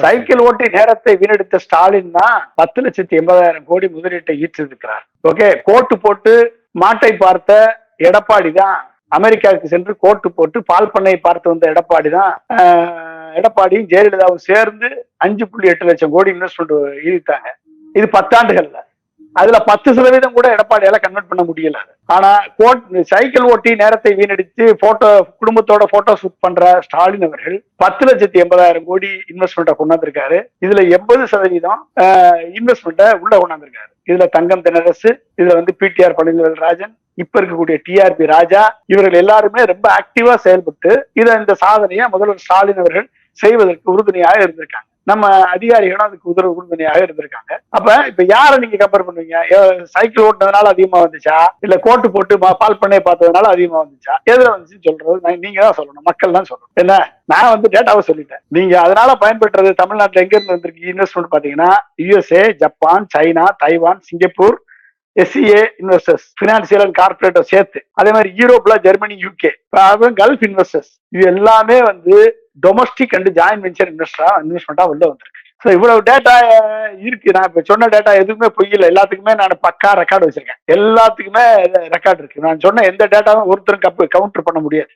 Cycle ஓட்டி நேரத்தை வீணடித்த ஸ்டாலின் தான் 10,80,000 கோடி முதலீட்டை ஈர்த்திருக்கிறார். ஓகே, கோட்டு போட்டு மாட்டை பார்த்த எடப்பாடி தான் அமெரிக்காவுக்கு சென்று கோட்டு போட்டு பால் பண்ணை பார்த்து வந்த எடப்பாடி தான் எடப்பாடியும் ஜெயலலிதாவும் சேர்ந்து 5,8 லட்சம் கோடி இன்வெஸ்ட்மெண்ட் ஈர்த்தாங்க. இது 10 ஆண்டுகள்ல. அதுல 10% கூட எடப்பாடியால கன்வெர்ட் பண்ண முடியல. ஆனா சைக்கிள் ஓட்டி நேரத்தை வீணடித்து போட்டோ குடும்பத்தோட போட்டோ ஷூட் பண்ற ஸ்டாலின் அவர்கள் 10,80,000 கோடி இன்வெஸ்ட்மெண்ட்டை கொண்டாந்துருக்காரு. இதுல 80% இன்வெஸ்ட்மெண்ட்டை உள்ள கொண்டாந்துருக்காரு. இதுல தங்கம் தென்னரசு, இதுல பிடிஆர் பழனிவேல்ராஜன், இப்ப இருக்கக்கூடிய டிஆர்பி ராஜா, இவர்கள் எல்லாருமே ரொம்ப ஆக்டிவா செயல்பட்டு இந்த சாதனையை முதல்வர் ஸ்டாலின் அவர்கள் செய்வதற்கு உறுதுணையாக இருந்திருக்காங்க. நம்ம அதிகாரிகளும் அதுக்கு உறுதுணையாக இருந்திருக்காங்க. அப்ப இப்ப யாரை நீங்க கம்பேர் பண்ணுவீங்க? சைக்கிள் ஓட்டுனதுனால அதிகமா வந்துச்சா, இல்ல கோட்டு போட்டு பால் பண்ணை பார்த்ததுனால அதிகமா வந்துச்சா? எதுல வந்துச்சுன்னு சொல்றது நீங்க தான் சொல்லணும், மக்கள் தான் சொல்லணும். என்ன, நான் டேட்டாவை சொல்லிட்டேன். நீங்க அதனால பயன்பெற்றது தமிழ்நாட்டுல எங்க இருந்து வந்திருக்கு இன்வெஸ்ட்மெண்ட் பாத்தீங்கன்னா, USA, Japan, China, Taiwan, Singapore, SCA investors, financial and carburettor சேர்த்து, அதே மாதிரி யூரோப்ல ஜெர்மனி, UK, கல்ஃப் இன்வெஸ்டர்ஸ், இது எல்லாமே டொமஸ்டிக் அண்ட் ஜாயின்ட் வெஞ்சர் இன்வெஸ்ட்மெண்டா உள்ள வந்திருக்கு. இவ்வளவு டேட்டா இருக்கு. நான் இப்ப சொன்ன டேட்டா எதுவுமே பொய்யில்லை. எல்லாத்துக்குமே நான் பக்கா ரெக்கார்டு வச்சிருக்கேன். எல்லாத்துக்குமே ரெக்கார்டு இருக்கு. நான் சொன்ன எந்த டேட்டாவும் ஒருத்தரும் கவுண்டர் பண்ண முடியாது.